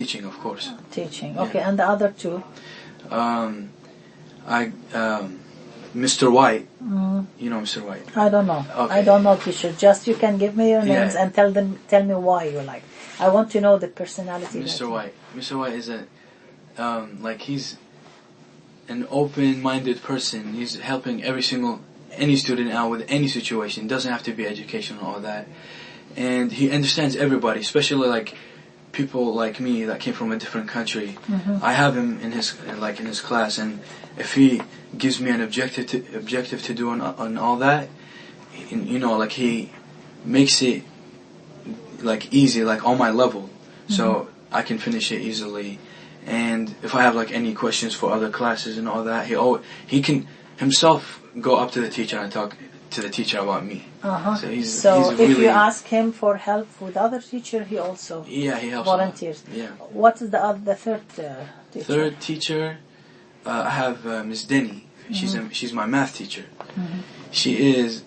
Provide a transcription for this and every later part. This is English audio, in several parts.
Teaching, of course. Teaching. Okay, and the other two? Mr. White. You know Mr. White? I don't know. Okay. I don't know, teacher. Just you can give me your names and tell me why you like. I want to know the personality. Mr. White. Mr. White is he's an open-minded person. He's helping any student out with any situation. It doesn't have to be educational or all that. And he understands everybody, especially like people like me that came from a different country. I have him in his class, and if he gives me an objective to do on all that, he makes it like easy, like on my level, so I can finish it easily. And if I have like any questions for other classes and all that, he can himself go up to the teacher and talk to the teacher about me. So he's if really, you ask him for help with other teacher, he also he helps volunteers. Yeah. What is the third teacher? Third teacher, I have Miss Denny. She's my math teacher. She's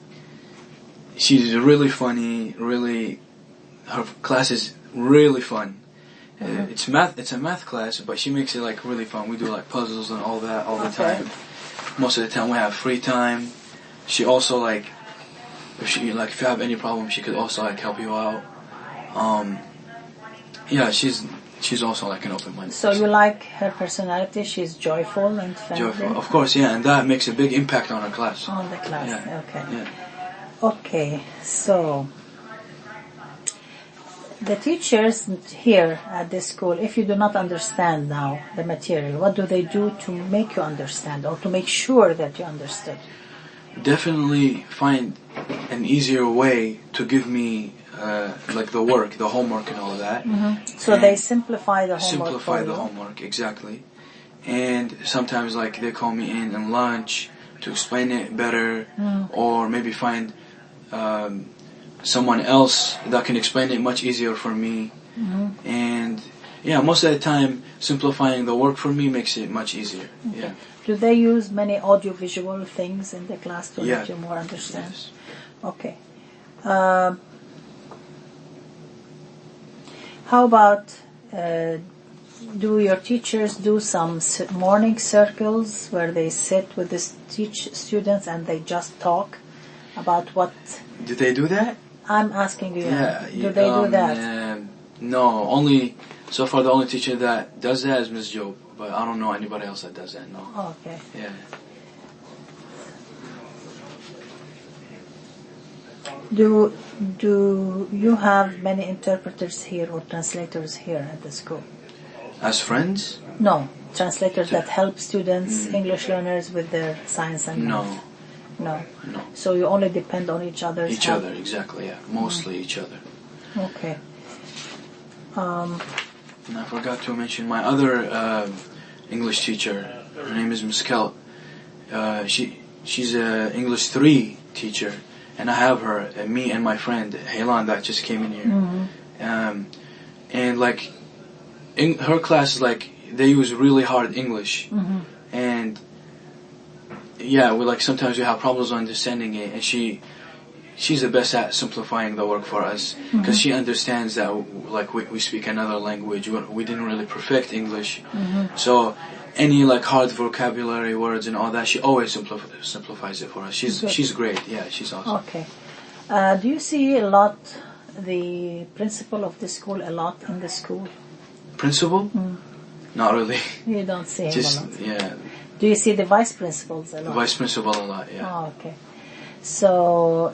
really funny. Really, her class is really fun. It's a math class, but she makes it like really fun. We do like puzzles and all that all the time. Most of the time we have free time. She also if you have any problem, she could also help you out. She's also an open-minded So person. you like her personality? She's joyful and friendly? Joyful, of course, yeah, and that makes a big impact on her class. On the class, yeah. Okay. Yeah. Okay, so the teachers here at this school, if you do not understand now the material, what do they do to make you understand or to make sure that you understood? Definitely find an easier way to give me the homework and all of that. So they simplify the homework. Simplify the homework, exactly. And sometimes they call me in lunch to explain it better, or maybe find someone else that can explain it much easier for me. And most of the time simplifying the work for me makes it much easier. Yeah. Do they use many audiovisual things in the class to make you more understand? Yes. Okay. How about do your teachers do some morning circles where they sit with the students and they just talk about what? Do they do that? I'm asking you. Yeah. Do they do that? No. So far the only teacher that does that is Ms. Job, but I don't know anybody else that does that. No. Okay. Yeah. Do you have many interpreters here or translators here at the school? As friends? No, translators that help students, English learners with their science and math. No. So you only depend on each other's Each help? other, exactly, yeah. Mostly each other. Okay. And I forgot to mention my other English teacher. Her name is Miss Kelt. She's a English 3 teacher. And I have her, me and my friend, Haylan, that just came in here. And in her class, they use really hard English. And sometimes we have problems understanding it. And she's the best at simplifying the work for us. Because she understands that, we speak another language. We didn't really perfect English. So any hard vocabulary words and all that, she always simplifies it for us. She's great. Yeah, she's awesome. Okay. Do you see the principal of the school a lot in the school? Principal? Not really. You don't see him a lot? Yeah. Do you see the vice principals a lot? The vice principal a lot, yeah. Oh, okay. So,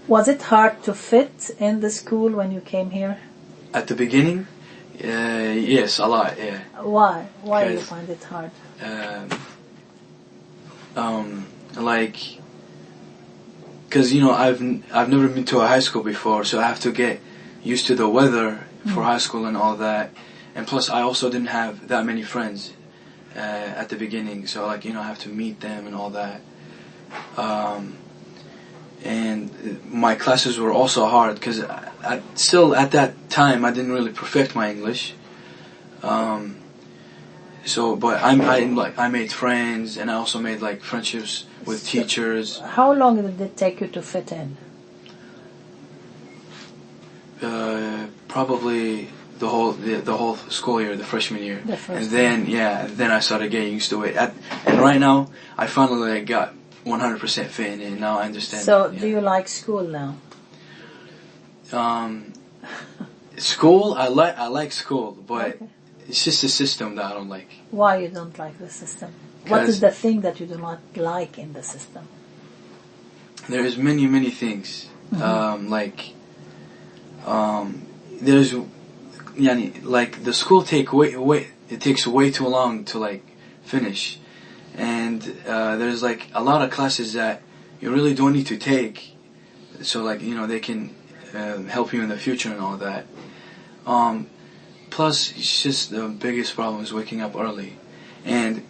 was it hard to fit in the school when you came here? At the beginning? Yes, a lot, yeah. Why? Why do you find it hard? Because I've never been to a high school before, so I have to get used to the weather for high school and all that. And plus, I also didn't have that many friends at the beginning, so I have to meet them and all that. And my classes were also hard because still at that time I didn't really perfect my English. But I made friends, and I also made friendships with teachers. How long did it take you to fit in? Probably the whole school year, the freshman year, The first and then I started getting used to it. And right now, I finally like, got 100% fit in it. And now I understand. So, do you like school now? School, I like school, but Okay. it's just the system that I don't like. Why you don't like the system? What 'Cause is the thing that you do not like in the system? There's many things. There's, like the school it takes way too long to like finish, and there's like a lot of classes that you really don't need to take, so like they can help you in the future and all that. Plus, it's just the biggest problem is waking up early, and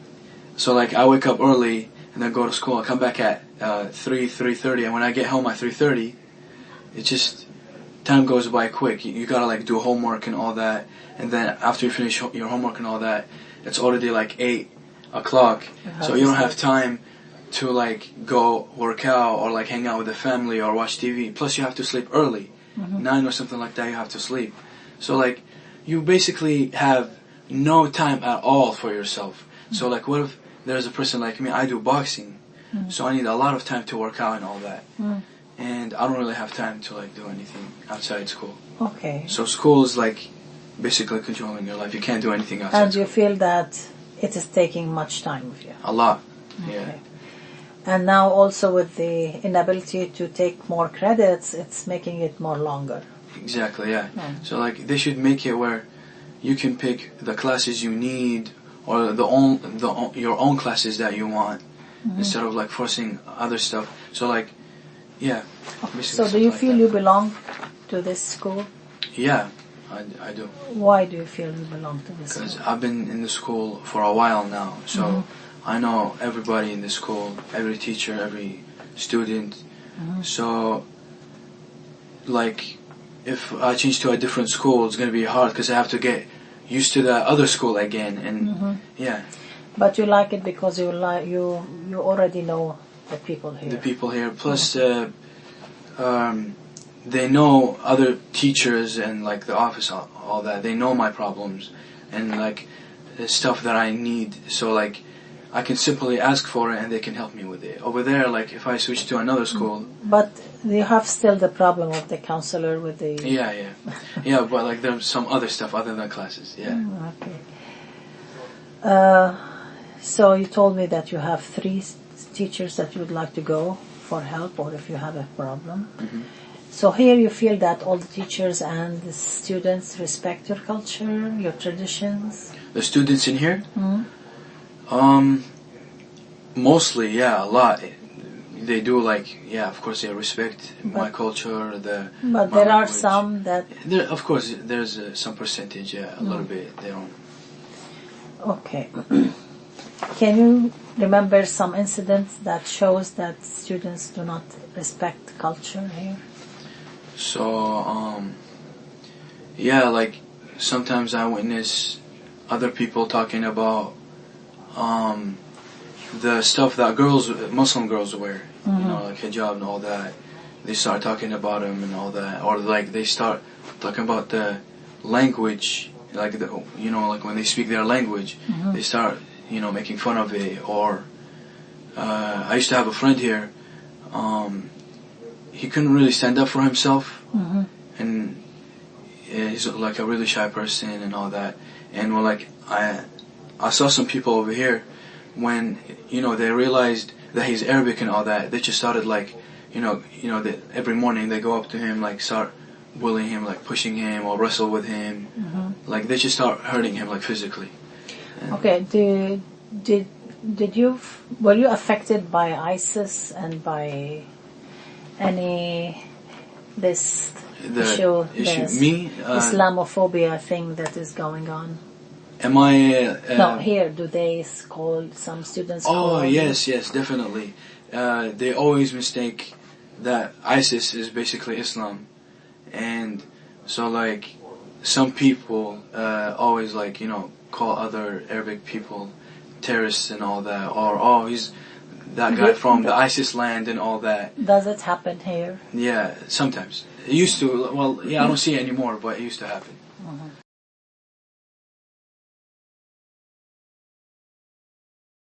so like I wake up early and then go to school. I come back at 3:30, and when I get home at 3:30, it just time goes by quick. You gotta like do homework and all that, and then after you finish your homework and all that, it's already like 8 o'clock. So you don't have time to like go work out or like hang out with the family or watch TV. Plus you have to sleep early, 9 or something like that. You have to sleep. So like you basically have no time at all for yourself. So like what if there's a person like me? I do boxing, so I need a lot of time to work out and all that. And I don't really have time to like do anything outside school. Okay. So school is like basically controlling your life. You can't do anything outside And you school. feel that it is taking much time of you. A lot. Okay. Yeah. And now also with the inability to take more credits, it's making it more longer. Exactly, yeah. Mm. So like they should make it where you can pick the classes you need or your own classes that you want instead of like forcing other stuff. So like yeah. So do you feel you belong to this school? Yeah, I do. Why do you feel you belong to this Because school? I've been in the school for a while now, so I know everybody in the school, every teacher, every student. So, like, if I change to a different school, it's going to be hard because I have to get used to the other school again, and yeah. But you like it because you already know the people here. The people here, plus they know other teachers and like the office, all that. They know my problems and like the stuff that I need. So like I can simply ask for it and they can help me with it. Over there, like if I switch to another school, But you have still the problem of the counselor with the... yeah. But like there's some other stuff other than classes. Yeah. Okay. So you told me that you have 3 teachers that you would like to go for help or if you have a problem. So here you feel that all the teachers and the students respect your culture, your traditions? The students in here, mostly, yeah, a lot. They do like, yeah, of course they respect my culture, But my there are language. some that... There, of course, there's some percentage, yeah, a little bit. They don't. Okay. Can you remember some incidents that shows that students do not respect culture here? So, yeah, like sometimes I witness other people talking about the stuff that Muslim girls wear, you know, like hijab and all that. They start talking about them and all that, or like they start talking about the language, like like when they speak their language, they start making fun of it. Or I used to have a friend here. He couldn't really stand up for himself, and he's like a really shy person and all that. And I saw some people over here when they realized that he's Arabic and all that. They just started like that every morning they go up to him, like start bullying him, like pushing him or wrestle with him. Like they just start hurting him like physically. Okay, were you affected by ISIS and by this issue, Me? Islamophobia thing that is going on? Am I? No, here, do they call some students? Oh, yes, definitely. They always mistake that ISIS is basically Islam. And so, like, some people always, like, call other Arabic people terrorists and all that. Or, he's that guy from the ISIS land and all that. Does it happen here? Yeah, sometimes. It used to. Well, yeah, I don't see it anymore, but it used to happen.